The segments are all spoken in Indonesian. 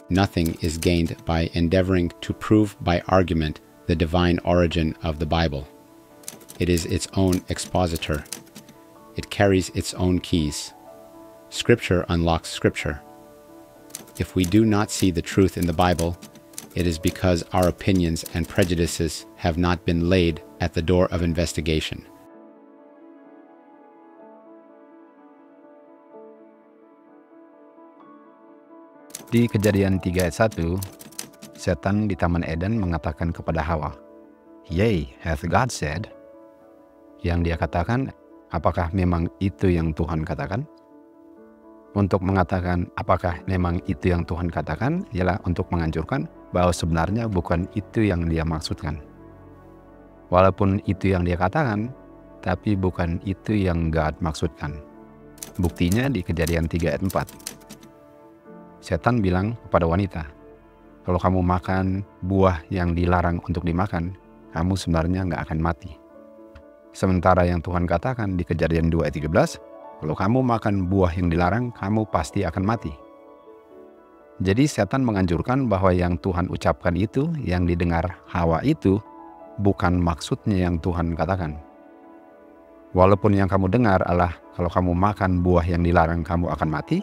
Nothing is gained by endeavoring to prove by argument the divine origin of the Bible. It is its own expositor. It carries its own keys. Scripture unlocks Scripture. If we do not see the truth in the Bible, it is because our opinions and prejudices have not been laid at the door of investigation. Di Kejadian 3 ayat 1, setan di Taman Eden mengatakan kepada Hawa, "Yea, hath God said?" Yang dia katakan, apakah memang itu yang Tuhan katakan? Untuk mengatakan apakah memang itu yang Tuhan katakan, ialah untuk menganjurkan bahwa sebenarnya bukan itu yang dia maksudkan. Walaupun itu yang dia katakan, tapi bukan itu yang God maksudkan. Buktinya di Kejadian 3 ayat 4. Setan bilang kepada wanita, kalau kamu makan buah yang dilarang untuk dimakan, kamu sebenarnya nggak akan mati. Sementara yang Tuhan katakan di Kejadian 2 ayat 13, kalau kamu makan buah yang dilarang, kamu pasti akan mati. Jadi setan menganjurkan bahwa yang Tuhan ucapkan itu, yang didengar Hawa itu, bukan maksudnya yang Tuhan katakan. Walaupun yang kamu dengar adalah kalau kamu makan buah yang dilarang, kamu akan mati,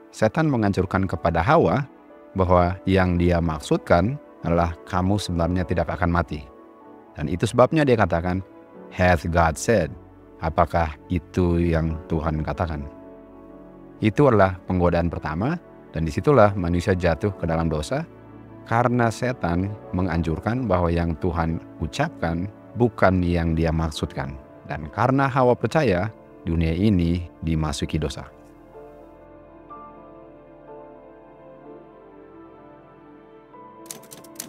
setan menganjurkan kepada Hawa bahwa yang dia maksudkan adalah kamu sebenarnya tidak akan mati. Dan itu sebabnya dia katakan, hath God said? Apakah itu yang Tuhan katakan? Itu adalah penggodaan pertama, dan disitulah manusia jatuh ke dalam dosa, karena setan menganjurkan bahwa yang Tuhan ucapkan bukan yang dia maksudkan. Dan karena Hawa percaya, dunia ini dimasuki dosa.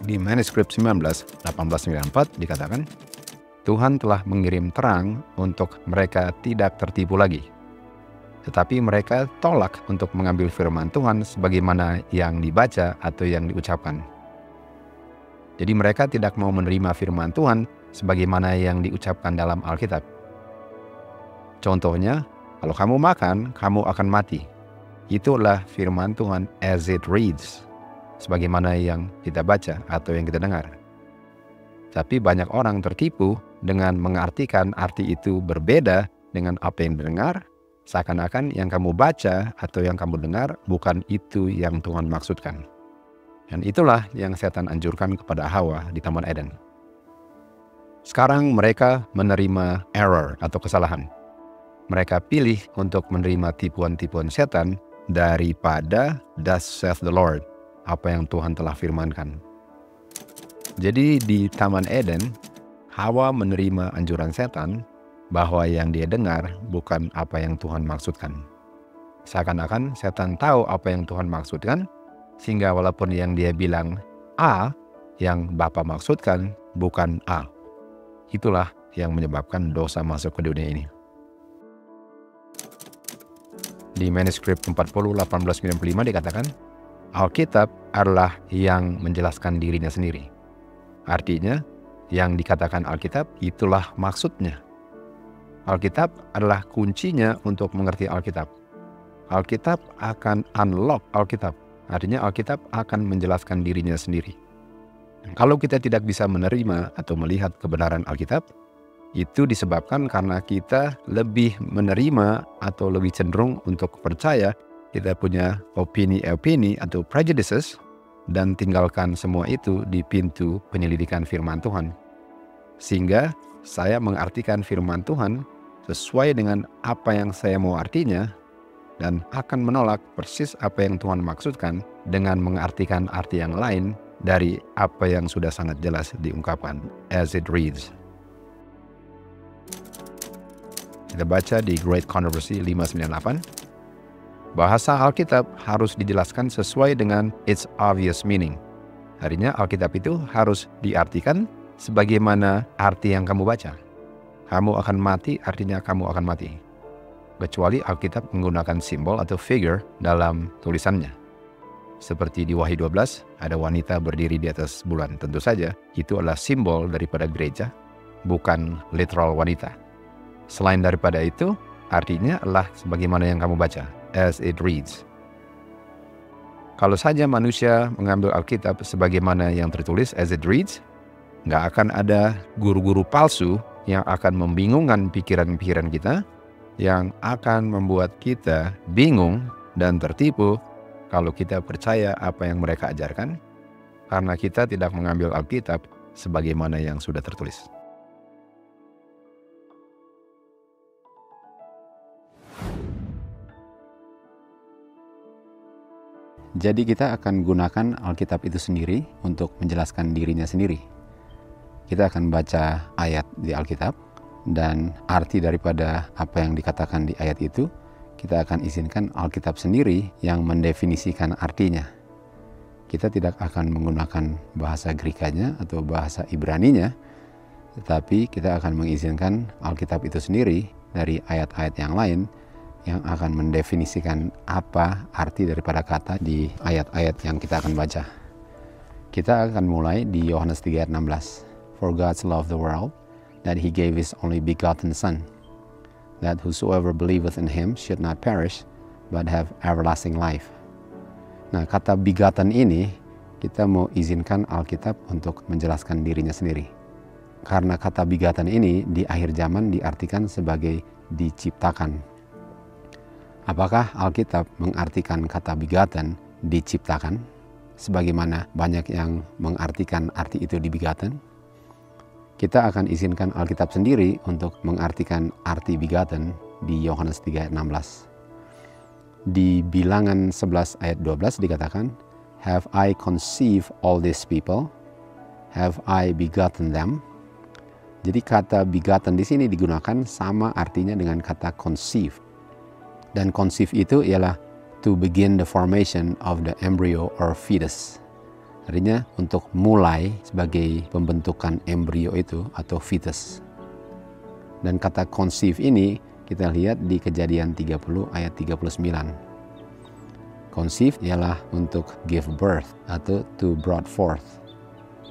Di manuskrip 19:1894 dikatakan, Tuhan telah mengirim terang untuk mereka tidak tertipu lagi. Tetapi mereka tolak untuk mengambil firman Tuhan sebagaimana yang dibaca atau yang diucapkan. Jadi mereka tidak mau menerima firman Tuhan sebagaimana yang diucapkan dalam Alkitab. Contohnya, kalau kamu makan, kamu akan mati. Itulah firman Tuhan as it reads, sebagaimana yang kita baca atau yang kita dengar. Tapi banyak orang tertipu dengan mengartikan arti itu berbeda dengan apa yang didengar, seakan-akan yang kamu baca atau yang kamu dengar bukan itu yang Tuhan maksudkan. Dan itulah yang setan anjurkan kepada Hawa di Taman Eden. Sekarang mereka menerima error atau kesalahan. Mereka pilih untuk menerima tipuan-tipuan setan daripada thus saith the Lord, apa yang Tuhan telah firmankan. Jadi di Taman Eden, Hawa menerima anjuran setan bahwa yang dia dengar bukan apa yang Tuhan maksudkan. Seakan-akan setan tahu apa yang Tuhan maksudkan, sehingga walaupun yang dia bilang A, yang Bapa maksudkan bukan A. Itulah yang menyebabkan dosa masuk ke dunia ini. Di manuskrip 40:1895 dikatakan, Alkitab adalah yang menjelaskan dirinya sendiri. Artinya, yang dikatakan Alkitab itulah maksudnya. Alkitab adalah kuncinya untuk mengerti Alkitab. Alkitab akan unlock Alkitab. Artinya Alkitab akan menjelaskan dirinya sendiri. Kalau kita tidak bisa menerima atau melihat kebenaran Alkitab, itu disebabkan karena kita lebih menerima atau lebih cenderung untuk percaya kita punya opini atau prejudices dan tinggalkan semua itu di pintu penyelidikan firman Tuhan. Sehingga saya mengartikan firman Tuhan sesuai dengan apa yang saya mau artinya dan akan menolak persis apa yang Tuhan maksudkan dengan mengartikan arti yang lain dari apa yang sudah sangat jelas diungkapkan as it reads. Kita baca di Great Controversy 598. Bahasa Alkitab harus dijelaskan sesuai dengan its obvious meaning. Artinya Alkitab itu harus diartikan sebagaimana arti yang kamu baca. Kamu akan mati, artinya kamu akan mati. Kecuali Alkitab menggunakan simbol atau figure dalam tulisannya. Seperti di Wahyu 12, ada wanita berdiri di atas bulan. Tentu saja, itu adalah simbol daripada gereja, bukan literal wanita. Selain daripada itu, artinya adalah sebagaimana yang kamu baca, as it reads. Kalau saja manusia mengambil Alkitab sebagaimana yang tertulis as it reads, nggak akan ada guru-guru palsu yang akan membingungkan pikiran-pikiran kita, yang akan membuat kita bingung dan tertipu kalau kita percaya apa yang mereka ajarkan, karena kita tidak mengambil Alkitab sebagaimana yang sudah tertulis. Jadi kita akan gunakan Alkitab itu sendiri untuk menjelaskan dirinya sendiri. Kita akan baca ayat di Alkitab, dan arti daripada apa yang dikatakan di ayat itu, kita akan izinkan Alkitab sendiri yang mendefinisikan artinya. Kita tidak akan menggunakan bahasa Grikanya atau bahasa Ibraninya, tetapi kita akan mengizinkan Alkitab itu sendiri dari ayat-ayat yang lain yang akan mendefinisikan apa arti daripada kata di ayat-ayat yang kita akan baca. Kita akan mulai di Yohanes 3 ayat 16. For God so loved the world, that he gave his only begotten Son, that whosoever believeth in him should not perish, but have everlasting life. Nah, kata begotten ini, kita mau izinkan Alkitab untuk menjelaskan dirinya sendiri. Karena kata begotten ini di akhir zaman diartikan sebagai diciptakan. Apakah Alkitab mengartikan kata begotten diciptakan, sebagaimana banyak yang mengartikan arti itu di begotten? Kita akan izinkan Alkitab sendiri untuk mengartikan arti begotten di Yohanes 3 ayat 16. Di Bilangan 11 ayat 12 dikatakan, Have I conceived all these people? Have I begotten them? Jadi kata begotten di sini digunakan sama artinya dengan kata conceive. Dan conceive itu ialah to begin the formation of the embryo or fetus. Artinya untuk mulai sebagai pembentukan embrio itu atau fetus. Dan kata conceive ini kita lihat di Kejadian 30 ayat 39. Conceive ialah untuk give birth atau to brought forth.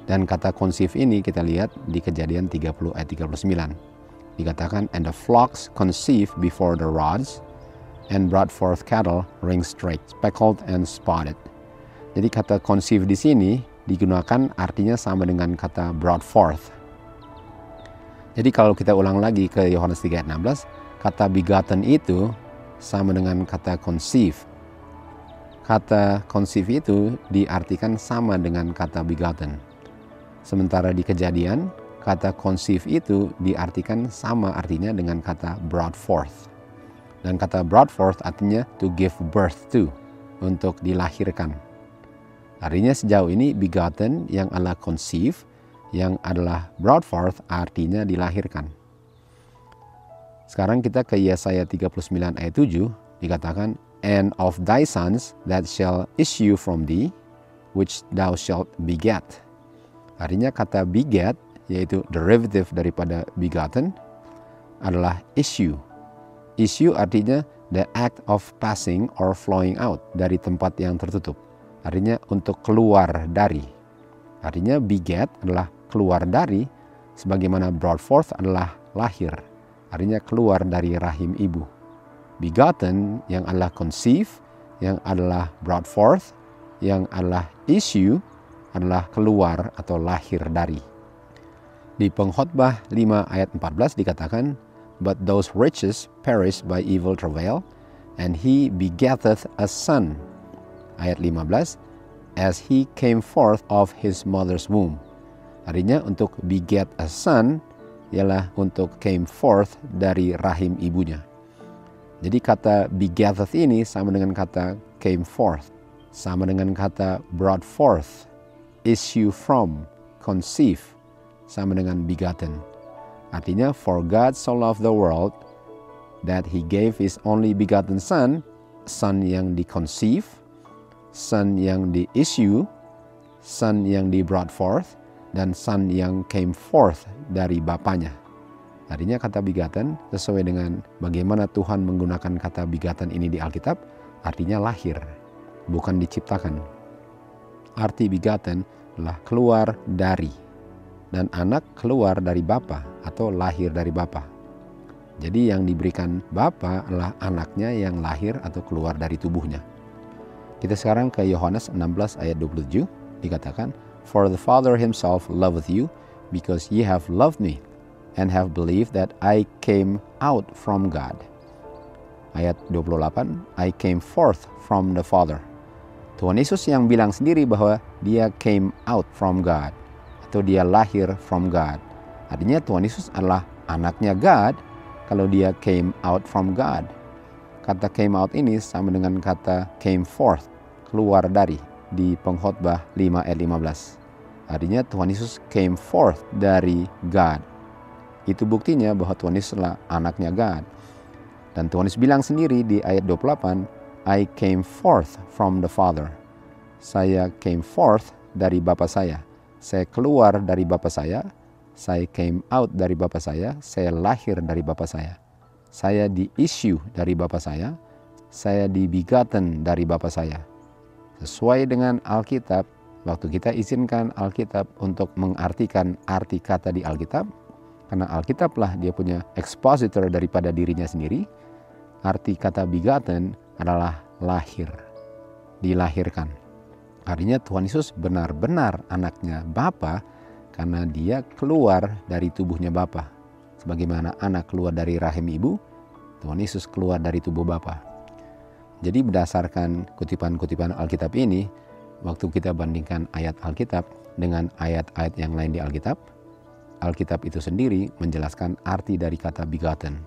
Dan kata conceive ini kita lihat di Kejadian 30 ayat 39. Dikatakan, and the flocks conceive before the rods, and brought forth cattle ring straight, speckled and spotted. Jadi kata conceive di sini digunakan artinya sama dengan kata brought forth. Jadi kalau kita ulang lagi ke Yohanes 3 ayat 16, kata begotten itu sama dengan kata conceive. Kata conceive itu diartikan sama dengan kata begotten. Sementara di Kejadian, kata conceive itu diartikan sama artinya dengan kata brought forth. Dan kata brought forth artinya to give birth to, untuk dilahirkan. Artinya sejauh ini begotten yang adalah conceive, yang adalah brought forth artinya dilahirkan. Sekarang kita ke Yesaya 39 ayat 7 dikatakan, and of thy sons that shall issue from thee, which thou shalt beget. Artinya kata beget, yaitu derivative daripada begotten, adalah issue. Issue artinya the act of passing or flowing out dari tempat yang tertutup. Artinya untuk keluar dari. Artinya beget adalah keluar dari, sebagaimana brought forth adalah lahir. Artinya keluar dari rahim ibu. Begotten yang adalah conceive, yang adalah brought forth, yang adalah issue, adalah keluar atau lahir dari. Di Pengkhotbah 5 ayat 14 dikatakan, but those riches perish by evil travail, and he begetteth a son. Ayat 15, as he came forth of his mother's womb. Artinya untuk beget a son ialah untuk came forth dari rahim ibunya. Jadi kata begetteth ini sama dengan kata came forth, sama dengan kata brought forth, issue from, conceive, sama dengan begotten. Artinya, for God so loved the world that he gave his only begotten son, son yang di-conceive, son yang di-issue, son yang di-brought forth, dan son yang came forth dari bapaknya. Artinya kata begotten sesuai dengan bagaimana Tuhan menggunakan kata begotten ini di Alkitab, artinya lahir, bukan diciptakan. Arti begotten adalah keluar dari. Dan anak keluar dari bapa atau lahir dari bapa. Jadi yang diberikan bapa adalah anaknya yang lahir atau keluar dari tubuhnya. Kita sekarang ke Yohanes 16 ayat 27, dikatakan, For the Father himself loveth you, because ye have loved me, and have believed that I came out from God. Ayat 28, I came forth from the Father. Tuhan Yesus yang bilang sendiri bahwa dia came out from God, atau dia lahir from God. Artinya Tuhan Yesus adalah anaknya God kalau dia came out from God. Kata came out ini sama dengan kata came forth, keluar dari, di Pengkhotbah 5 ayat 15. Artinya Tuhan Yesus came forth dari God. Itu buktinya bahwa Tuhan Yesus adalah anaknya God. Dan Tuhan Yesus bilang sendiri di ayat 28, I came forth from the Father. Saya came forth dari Bapa saya. Saya keluar dari Bapa saya came out dari Bapa saya lahir dari Bapa saya di-issue dari Bapa saya di-begotten dari Bapa saya. Sesuai dengan Alkitab, waktu kita izinkan Alkitab untuk mengartikan arti kata di Alkitab, karena Alkitablah dia punya expositor daripada dirinya sendiri, arti kata begotten adalah lahir, dilahirkan. Artinya Tuhan Yesus benar-benar anaknya Bapa karena dia keluar dari tubuhnya Bapa. Sebagaimana anak keluar dari rahim ibu, Tuhan Yesus keluar dari tubuh Bapa. Jadi berdasarkan kutipan-kutipan Alkitab ini, waktu kita bandingkan ayat Alkitab dengan ayat-ayat yang lain di Alkitab, Alkitab itu sendiri menjelaskan arti dari kata begotten.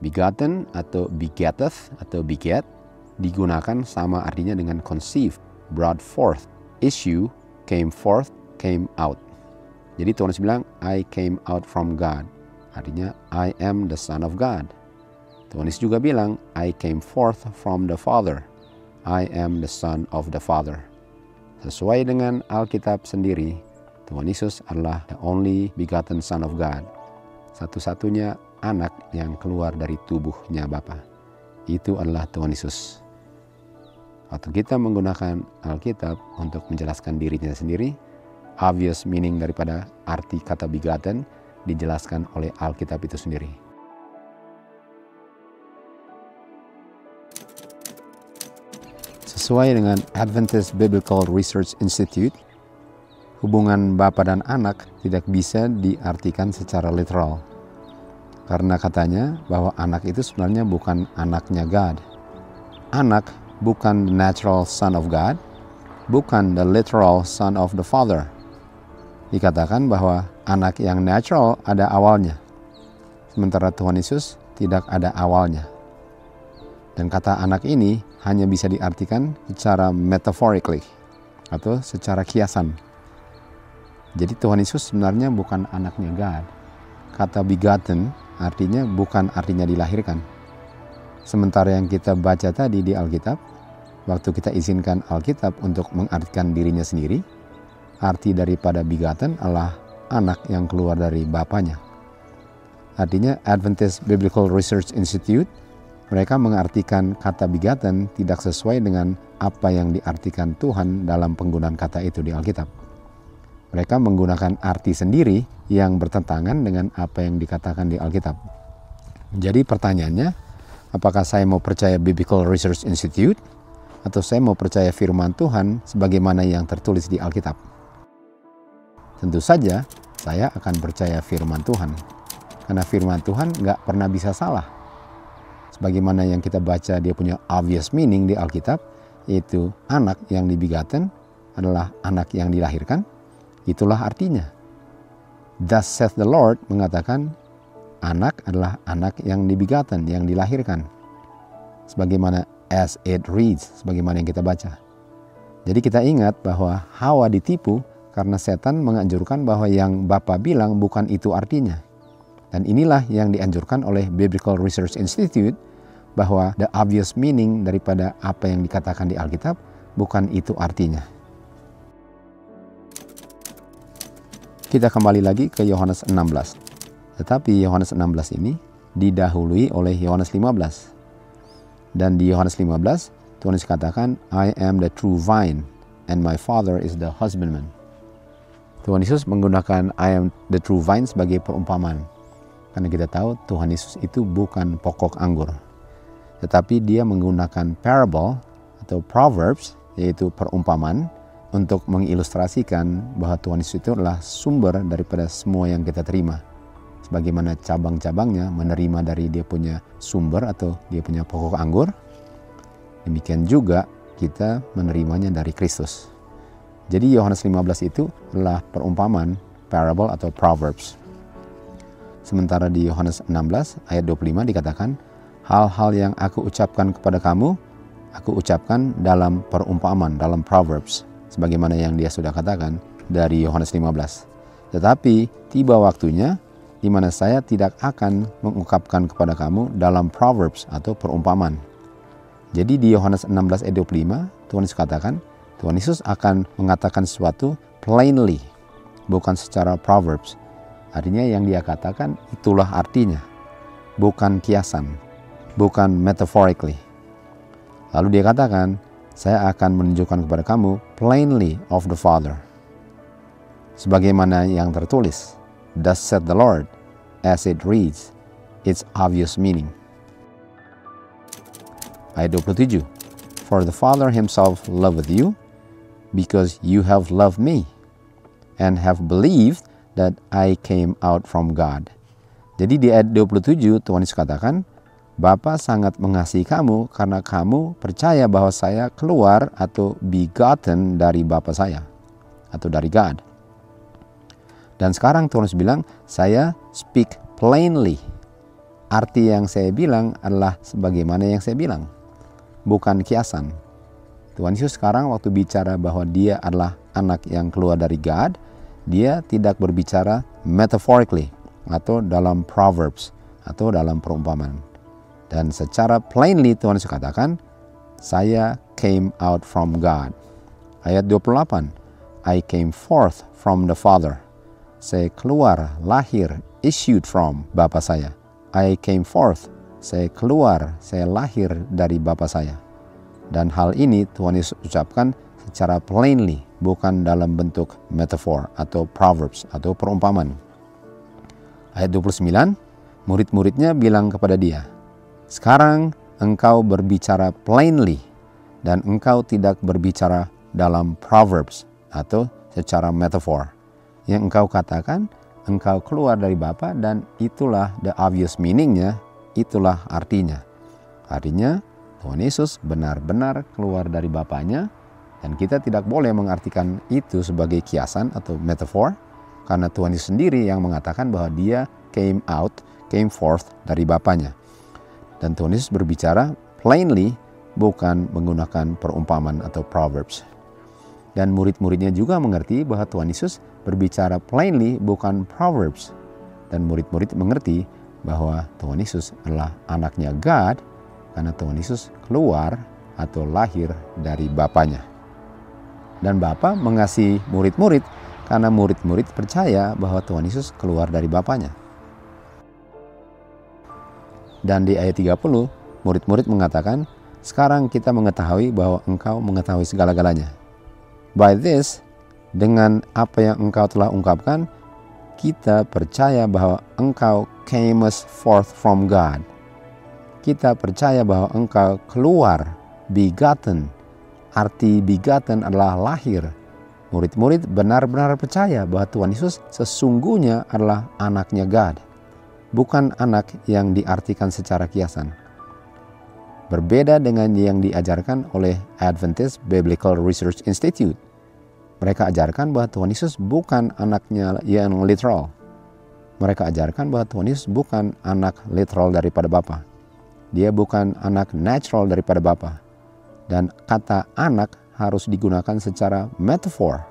Begotten atau begetteth atau beget digunakan sama artinya dengan conceive, brought forth, issue, came forth, came out. Jadi Tuhan Yesus bilang, I came out from God. Artinya, I am the Son of God. Tuhan Yesus juga bilang, I came forth from the Father. I am the Son of the Father. Sesuai dengan Alkitab sendiri, Tuhan Yesus adalah the only begotten Son of God. Satu-satunya anak yang keluar dari tubuhnya Bapa. Itu adalah Tuhan Yesus. Waktu kita menggunakan Alkitab untuk menjelaskan dirinya sendiri, obvious meaning daripada arti kata begotten dijelaskan oleh Alkitab itu sendiri. Sesuai dengan Adventist Biblical Research Institute, hubungan bapa dan anak tidak bisa diartikan secara literal. Karena katanya bahwa anak itu sebenarnya bukan anaknya God. Anak bukan the natural son of God, bukan the literal son of the Father. Dikatakan bahwa anak yang natural ada awalnya, sementara Tuhan Yesus tidak ada awalnya. Dan kata anak ini hanya bisa diartikan secara metaphorically atau secara kiasan. Jadi Tuhan Yesus sebenarnya bukan anaknya God. Kata begotten artinya bukan artinya dilahirkan. Sementara yang kita baca tadi di Alkitab, waktu kita izinkan Alkitab untuk mengartikan dirinya sendiri, arti daripada begotten adalah anak yang keluar dari bapanya. Artinya Adventist Biblical Research Institute, mereka mengartikan kata begotten tidak sesuai dengan apa yang diartikan Tuhan dalam penggunaan kata itu di Alkitab. Mereka menggunakan arti sendiri yang bertentangan dengan apa yang dikatakan di Alkitab. Jadi pertanyaannya, apakah saya mau percaya Biblical Research Institute atau saya mau percaya firman Tuhan sebagaimana yang tertulis di Alkitab? Tentu saja saya akan percaya firman Tuhan. Karena firman Tuhan nggak pernah bisa salah. Sebagaimana yang kita baca dia punya obvious meaning di Alkitab, yaitu anak yang dibegotten adalah anak yang dilahirkan. Itulah artinya. Thus saith the Lord mengatakan anak adalah anak yang dibegotten, yang dilahirkan. Sebagaimana as it reads, sebagaimana yang kita baca. Jadi kita ingat bahwa Hawa ditipu karena setan menganjurkan bahwa yang Bapa bilang bukan itu artinya. Dan inilah yang dianjurkan oleh Biblical Research Institute, bahwa the obvious meaning daripada apa yang dikatakan di Alkitab bukan itu artinya. Kita kembali lagi ke Yohanes 16. Tetapi Yohanes 16 ini didahului oleh Yohanes 15. Dan di Yohanes 15, Tuhan Yesus katakan, I am the true vine and my Father is the husbandman. Tuhan Yesus menggunakan I am the true vine sebagai perumpamaan. Karena kita tahu Tuhan Yesus itu bukan pokok anggur. Tetapi dia menggunakan parable atau Proverbs, yaitu perumpamaan, untuk mengilustrasikan bahwa Tuhan Yesus itu adalah sumber daripada semua yang kita terima. Sebagaimana cabang-cabangnya menerima dari dia punya sumber atau dia punya pokok anggur, demikian juga kita menerimanya dari Kristus. Jadi Yohanes 15 itu adalah perumpamaan, parable atau Proverbs. Sementara di Yohanes 16 ayat 25 dikatakan, hal-hal yang aku ucapkan kepada kamu, aku ucapkan dalam perumpamaan, dalam Proverbs. Sebagaimana yang dia sudah katakan dari Yohanes 15. Tetapi tiba waktunya di mana saya tidak akan mengungkapkan kepada kamu dalam Proverbs atau perumpamaan. Jadi di Yohanes 16 ayat 25, Tuhan Yesus katakan, Tuhan Yesus akan mengatakan sesuatu plainly, bukan secara Proverbs. Artinya yang dia katakan itulah artinya, bukan kiasan, bukan metaphorically. Lalu dia katakan, saya akan menunjukkan kepada kamu plainly of the Father. Sebagaimana yang tertulis, thus said the Lord, as it reads, its obvious meaning. Ayat 27, for the Father himself loveth you, because you have loved me, and have believed that I came out from God. Jadi di ayat 27 Tuhan Yesus katakan, Bapa sangat mengasihi kamu karena kamu percaya bahwa saya keluar atau begotten dari Bapa saya atau dari God. Dan sekarang Tuhan Yesus bilang, saya speak plainly. Arti yang saya bilang adalah sebagaimana yang saya bilang, bukan kiasan. Tuhan Yesus sekarang waktu bicara bahwa dia adalah anak yang keluar dari God, dia tidak berbicara metaphorically atau dalam Proverbs atau dalam perumpamaan. Dan secara plainly Tuhan Yesus katakan, saya came out from God. Ayat 28, I came forth from the Father. Saya keluar, lahir, issued from Bapa saya. I came forth, saya keluar, saya lahir dari Bapa saya. Dan hal ini Tuhan Yesus ucapkan secara plainly, bukan dalam bentuk metaphor atau Proverbs atau perumpamaan. Ayat 29, murid-muridnya bilang kepada dia, sekarang engkau berbicara plainly dan engkau tidak berbicara dalam Proverbs atau secara metaphor. Yang engkau katakan, engkau keluar dari Bapa dan itulah the obvious meaningnya, itulah artinya. Artinya Tuhan Yesus benar-benar keluar dari Bapanya dan kita tidak boleh mengartikan itu sebagai kiasan atau metaphor karena Tuhan Yesus sendiri yang mengatakan bahwa dia came forth dari Bapanya. Dan Tuhan Yesus berbicara plainly, bukan menggunakan perumpamaan atau Proverbs. Dan murid-muridnya juga mengerti bahwa Tuhan Yesus berbicara plainly, bukan Proverbs. Dan murid-murid mengerti bahwa Tuhan Yesus adalah anaknya God, karena Tuhan Yesus keluar atau lahir dari Bapanya. Dan Bapa mengasihi murid-murid karena murid-murid percaya bahwa Tuhan Yesus keluar dari Bapanya. Dan di ayat 30, murid-murid mengatakan, sekarang kita mengetahui bahwa engkau mengetahui segala-galanya. By this, dengan apa yang engkau telah ungkapkan, kita percaya bahwa engkau camest forth from God. Kita percaya bahwa engkau keluar, begotten. Arti begotten adalah lahir. Murid-murid benar-benar percaya bahwa Tuhan Yesus sesungguhnya adalah anaknya God. Bukan anak yang diartikan secara kiasan. Berbeda dengan yang diajarkan oleh Adventist Biblical Research Institute. Mereka ajarkan bahwa Tuhan Yesus bukan anaknya yang literal. Mereka ajarkan bahwa Tuhan Yesus bukan anak literal daripada Bapa. Dia bukan anak natural daripada Bapa. Dan kata anak harus digunakan secara metaphor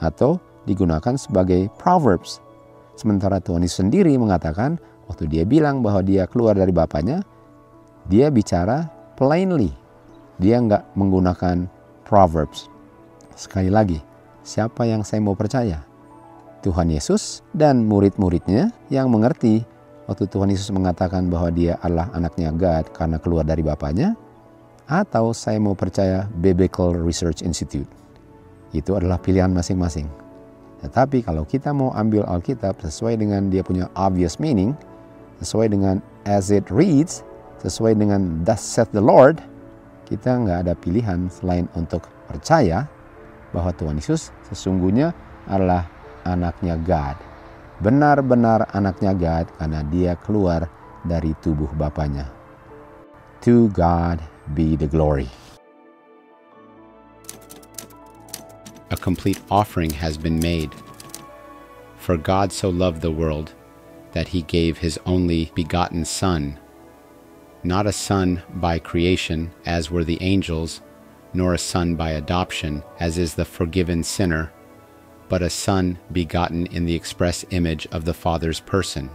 atau digunakan sebagai Proverbs. Sementara Tuhan Yesus sendiri mengatakan, waktu dia bilang bahwa dia keluar dari Bapanya, dia bicara plainly. Dia nggak menggunakan Proverbs. Sekali lagi, siapa yang saya mau percaya? Tuhan Yesus dan murid-muridnya yang mengerti waktu Tuhan Yesus mengatakan bahwa dia adalah anaknya God karena keluar dari Bapanya, atau saya mau percaya Biblical Research Institute. Itu adalah pilihan masing-masing. Tetapi kalau kita mau ambil Alkitab sesuai dengan dia punya obvious meaning, sesuai dengan as it reads, sesuai dengan thus saith the Lord, kita nggak ada pilihan selain untuk percaya bahwa Tuhan Yesus sesungguhnya adalah anaknya God. Benar-benar anaknya God karena dia keluar dari tubuh Bapanya. To God be the glory. A complete offering has been made. For God so loved the world that he gave his only begotten Son, not a son by creation, as were the angels, nor a son by adoption, as is the forgiven sinner, but a Son begotten in the express image of the Father's person.